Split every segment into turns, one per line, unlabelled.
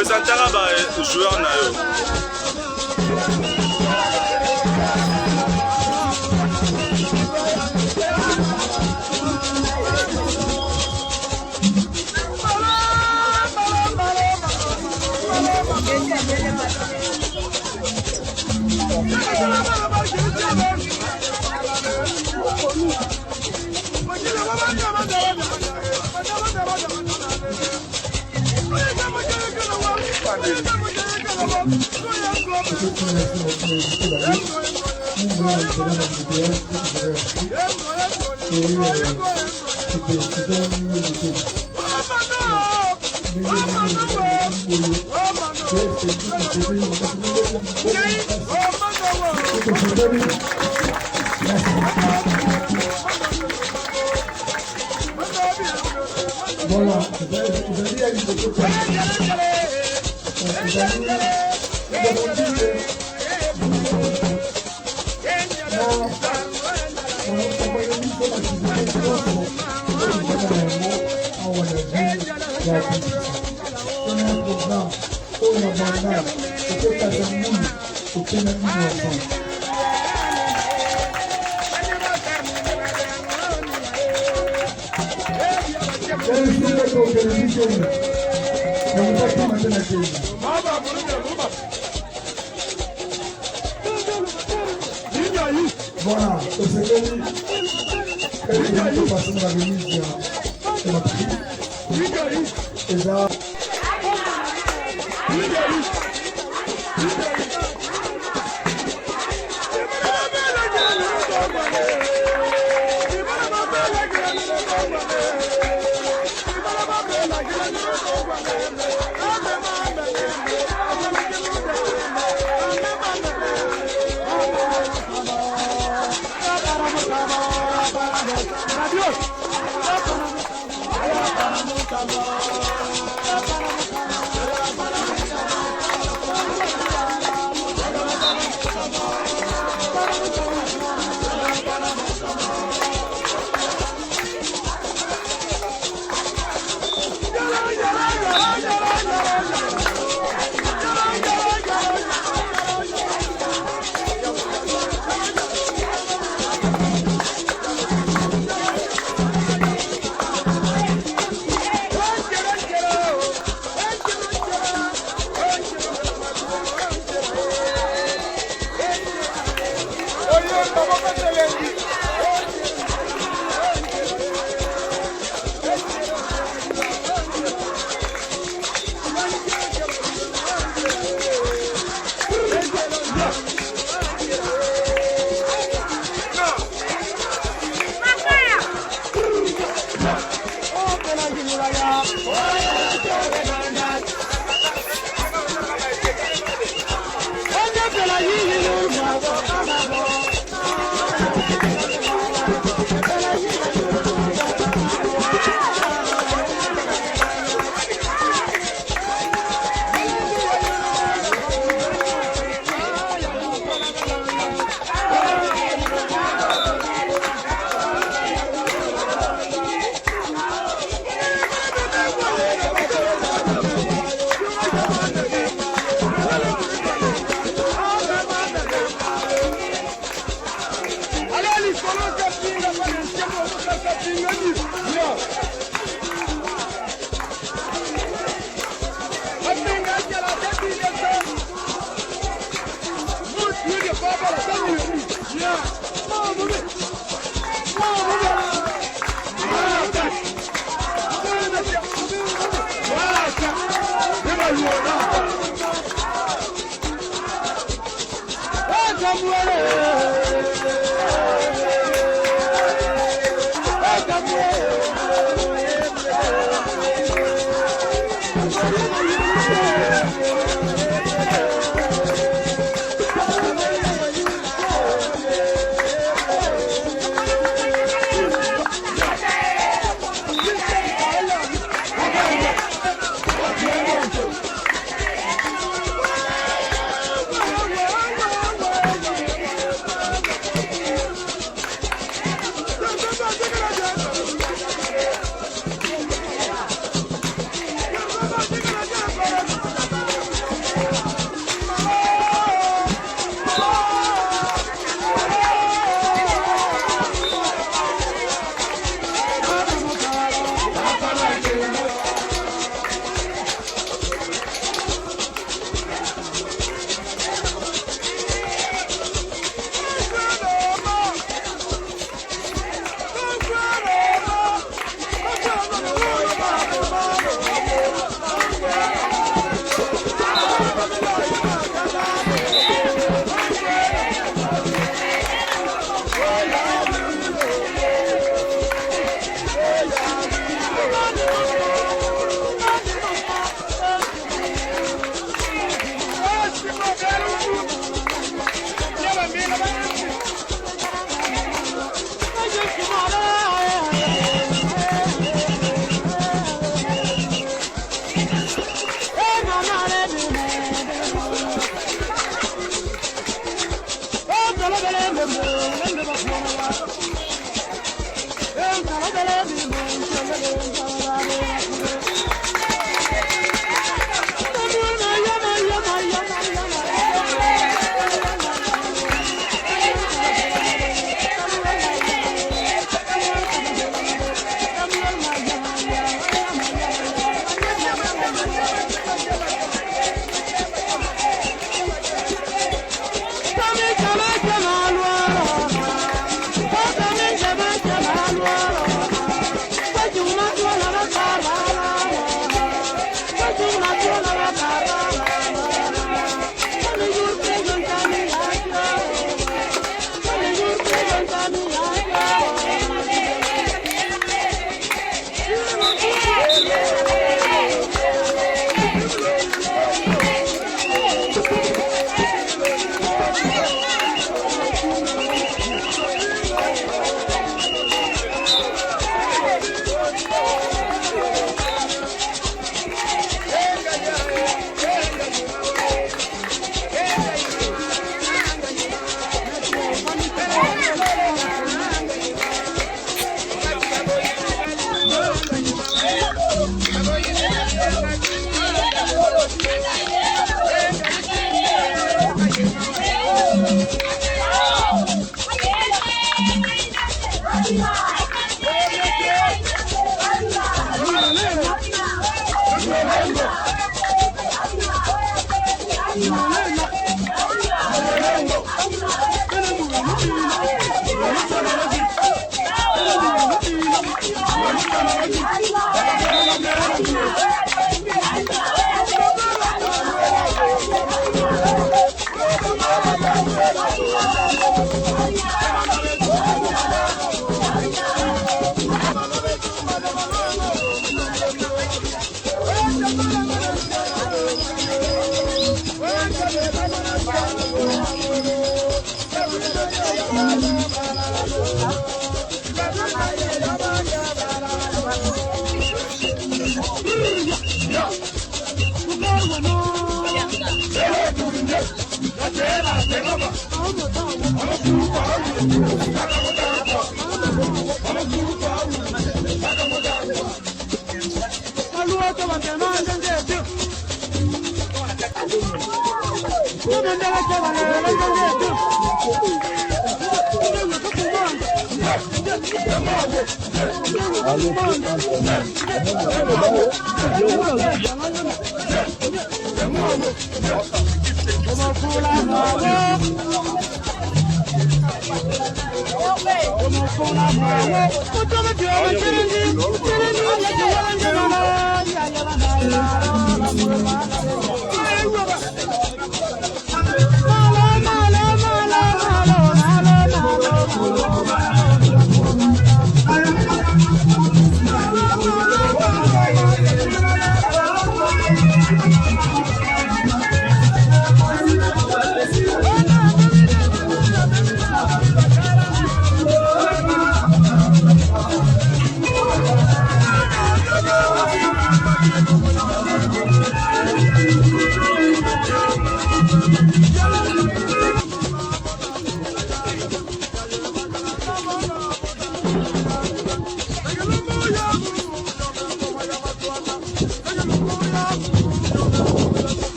Osantara ba joueur na yo.
Voilà, voilà,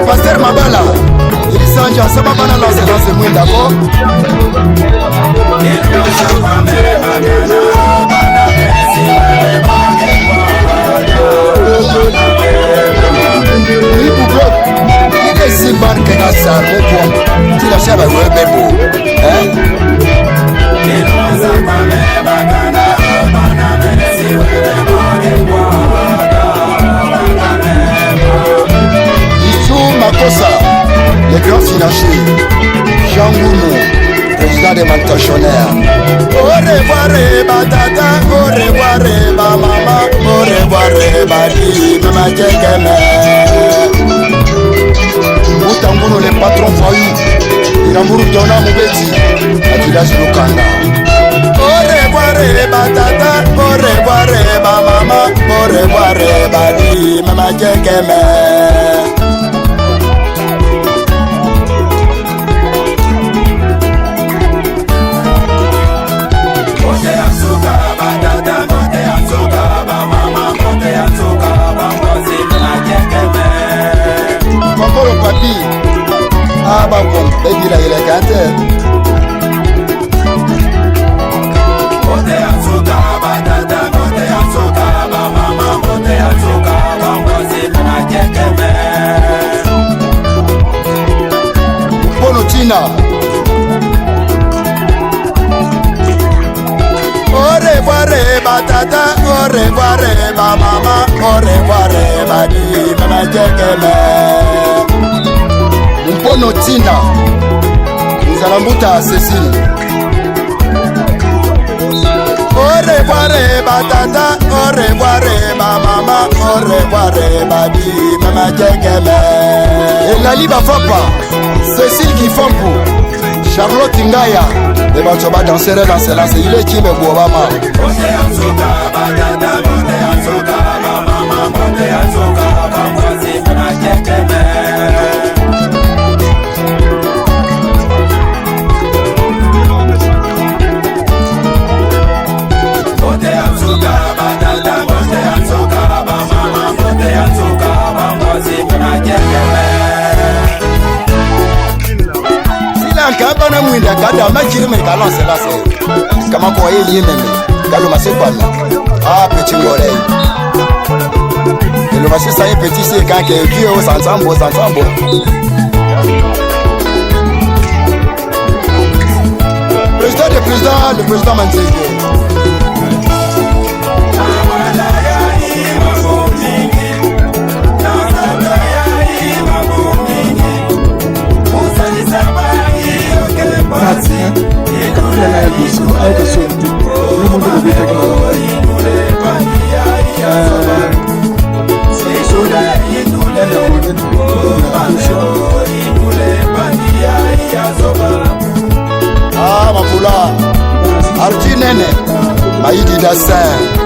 Pasteur Mabala, il s'en ça va pas lancer moi d'abord. Le grand financier, Jean Gounou, président des mantationnaires. Au revoir, tata, au revoir, maman, au revoir, badi, maman, Kekeme. Moutangounou, les patrons faillis, il a mouru Dona Moubeti, à village Lukanda. Au revoir, tata, au revoir, maman, au revoir, badi, maman, Kekeme. Papi, ah bah bon, et il a élégante. Bonotina. Au revoir, tata, au revoir, maman, au revoir, badi, maman, Kekeme. Mpono Tina Nzalambuta Cécile. Au revoir tata, au revoir maman, au revoir babi, maman Kekeme. Et Lali Bafapa, Cécile Kifampu, Charlotte Ngaya. Et bah tu vas danser il est qui me voit maman. Kaba na mwinda kada majiri me kalon se la se kama ko ye meme kalo ma se kwala ah petit ngore le va ça y petit c'est quand que Dieu au sansambo le président Manzé ah Mapula Arti Nene Maïdi Dassin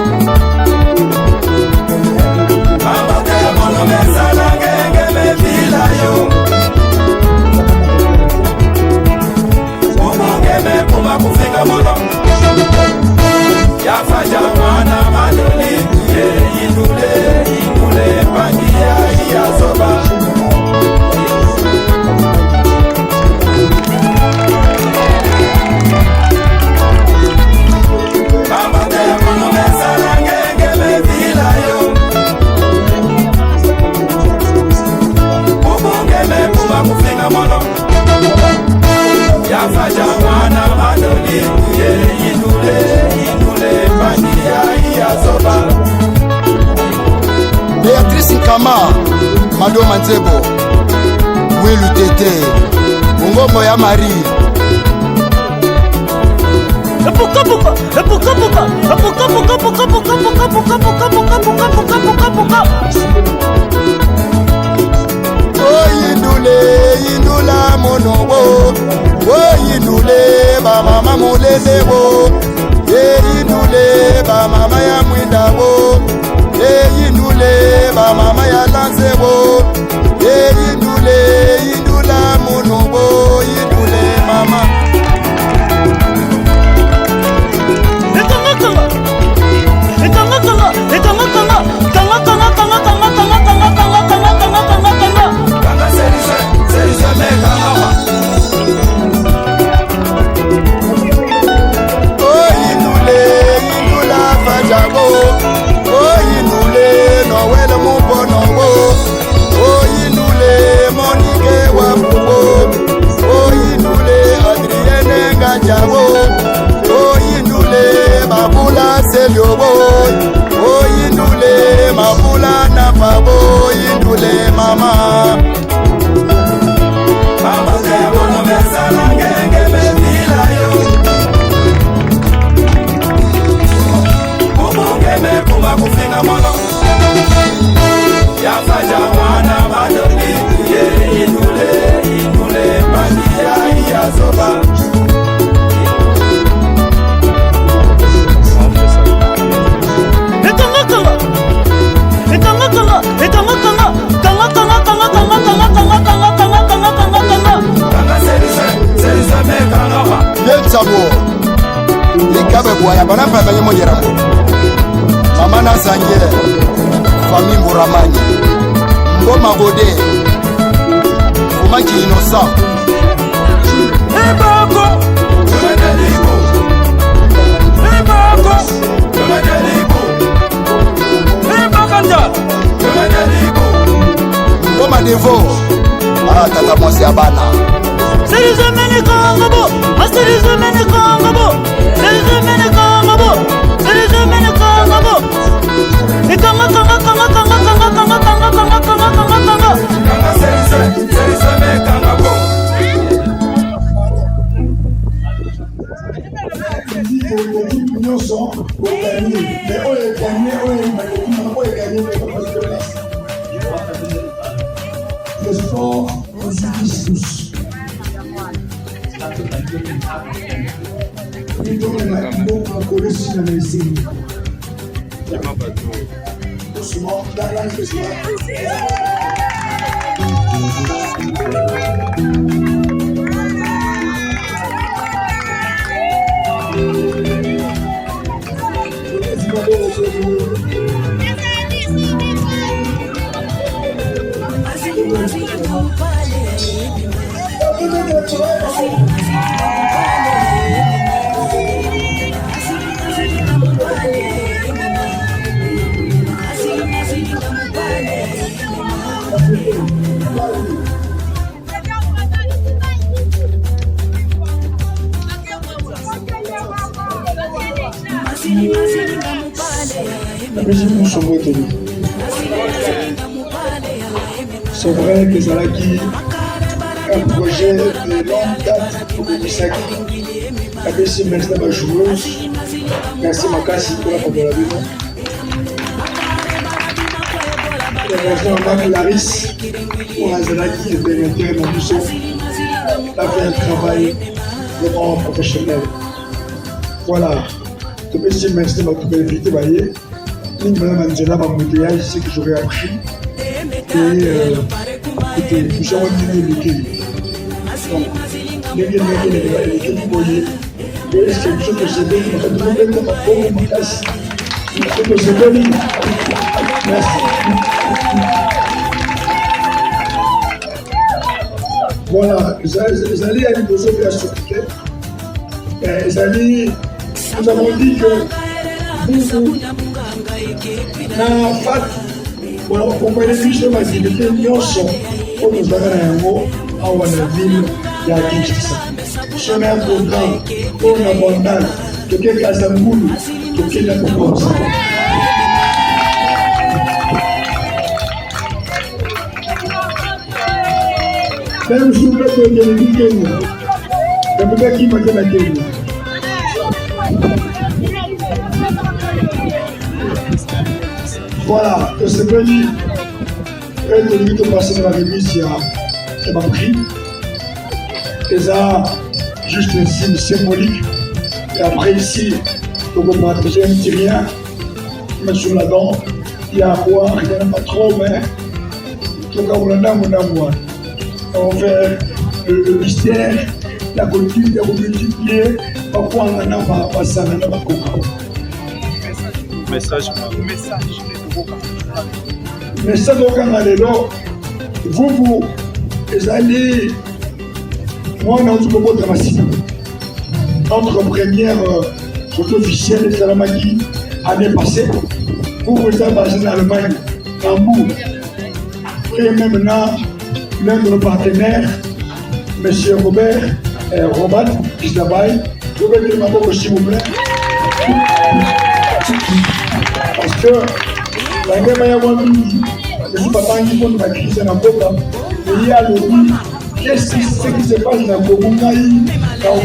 Béatrice Nkama Mado Manzebo Wilu Tete Ngombo ya Marie Indula monobo Indule ba mama mulezebo Indule ba mama ya mwindabo Indule ba mama ya lansebo Indula monobo Indule mama Indule mabula na pabo Indule mama Mama zebo no mesala ngenge mebila yo Kumunge mekuma kufinga mono Yafaja wana madoni Indule mania ya zoba Sabo Likabe boya bana papa yemo yerambo Mama na sanje Famille Mouramani Ngoma Gode Kumaki Innocent Ebako Tumedeliko Ebako Tumedeliko Ebakanda Tumedeliko Ngoma Devo Ah tata mwasi abana Serizemene Kangabo Serizemene Kangabo Serizemene Kangabo Serizemene Kangabo Ikanga kanga kanga kanga kanga kanga kanga kanga kanga kanga kanga Kanga serizemene Kangabo
Le sport nous unit tous. C'est vrai que Zalaki un projet de longue date pour le Misaki. Merci merci à ma joueuse. Merci Makasi pour la collaboration. Merci à ma Clarisse pour la Zalaki et de Mabuso. Elle a fait un travail vraiment professionnel. Voilà. Merci merci à ma collaboration. Voyez, Madame Angela m'a montréal, c'est que j'aurais appris. Et écoutez, nous avons dit lesquels. Donc, lesquels voyez. Est-ce que je peux se donner comme un bon mon casse? Je peux se donner. Merci. Voilà, les alliés à l'imposer de la société. Les alliés, nous avons dit que vous, na fat, voilà, on comprenait plus de l'activité nyonso pour nous donner un mot à la ville de Kinshasa. C'est un programme pour l'abondance de quelques Azamboulou, de quelques provinces. Même si vous êtes de Kenya, vous pouvez qui m'a dit la Kenya. Voilà, ce pays est devenu de passer dans la remise à ma prix. Et ça, juste un signe symbolique. Et après ici, pour vous partager un petit rien, mais sur la dent, il y a à boire, il n'y en a pas trop, mais tout cas, on a fait le mystère, la culture, la multiplier, parfois on en a pas ça, on en a pas compris.
Message.
Mais ça doit quand vous allez, moi on a tout beaucoup de racines. Notre première photo officielle de Salamaki année passée, vous êtes basé en Allemagne, en Hambourg. Et maintenant, l'un de nos partenaires, M. Robert Robat, qui travaille, vous pouvez demander s'il vous plaît. Parce que la guerre est bonne, je ne pas pour la crise dans le monde. Il y a le dit, qu'est-ce qui se passe dans le monde dans le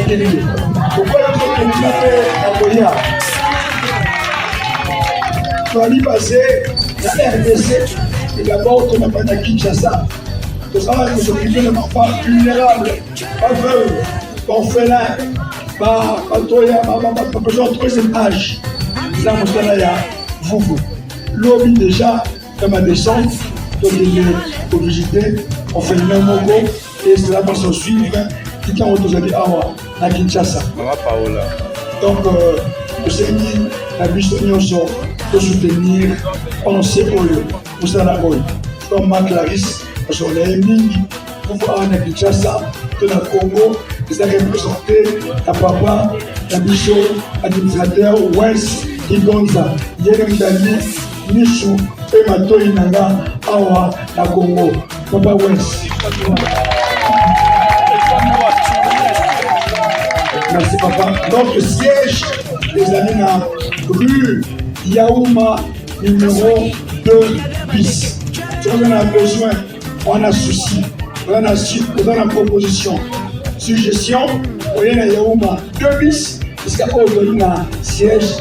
Kenya? Pourquoi il faut fait la Goya? Tu vas y passer la RDC et d'abord tu n'as pas de Kinshasa. Tu savais que s'occuper de l'enfant vulnérable, pas veuve, pas orphelin, pas toya, pas besoin de troisième âge. Ça, vous. Lobby déjà, dans ma descente, donc pour visiter, on fait le même mot et cela va s'en suivre. Qui quand on nous a dit à Kinshasa. Donc, le Seigneur, la mission sort de soutenir, penser au lieu, pour ça la bonne. Comme ma Clarisse, parce qu'on est mis pour voir à Kinshasa, de la Congo, ils ont représenté la papa, la mission administrateur West. Igonza, Yerem Dali, Nishu, et Mato Inanga, Awa, la Congo, Papa West. Merci papa. Notre siège, les amis, na rue Yaouma, numéro 2 bis. Si on a besoin, on a souci, on a proposition, suggestion, on est à Yaouma 2 bis, jusqu'à aujourd'hui, na siège.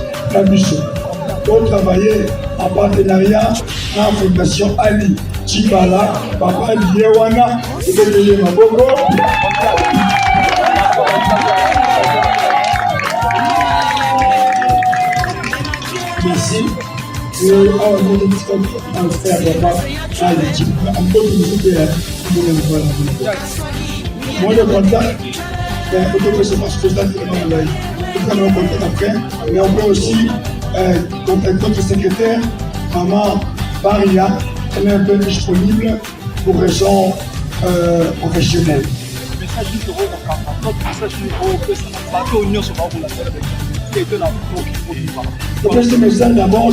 Pour travailler en partenariat en fondation Ali Chibala, Papa Liewana, et de Mabogo. Merci. Et on va faire Papa Ali Chibala. On peut moi, le contact, on peut se passer tout après, mais on peut aussi contacter notre secrétaire, Maman Baria, elle est un peu disponible pour raison professionnelle. Le message d'abord,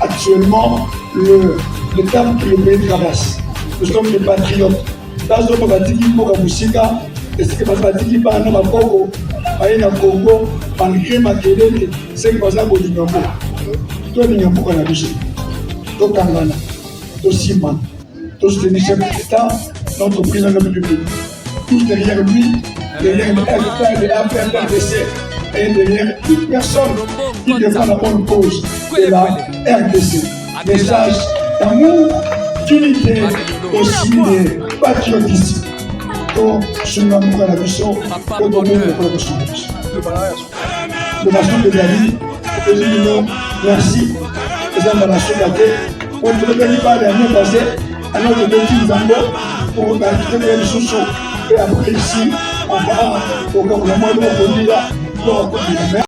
actuellement, le temps que le pays traverse. Nous sommes des patriotes. Dans ce moment, est-ce que Batiki pas un Congo, Congo, malgré ma télé, c'est que ça vaut du Nyambo. Toi, Nyambo, on a vu ça. Toi, Kangana, toi, Simon, toi, c'est le chef d'État, notre président de la République. Tous derrière lui, derrière le FPR, le FPRDC, et derrière toute personne qui défend la bonne cause de la RDC. Message d'amour, d'unité, aussi de patriotisme. Donc, je ne m'amour à la mission, au domaine de la promotion. De nation de David, merci. Les hommes de la nation de David, on ne peut pas l'année passée, à notre petit Zango, pour la sous et après ici, on va au gouvernement de la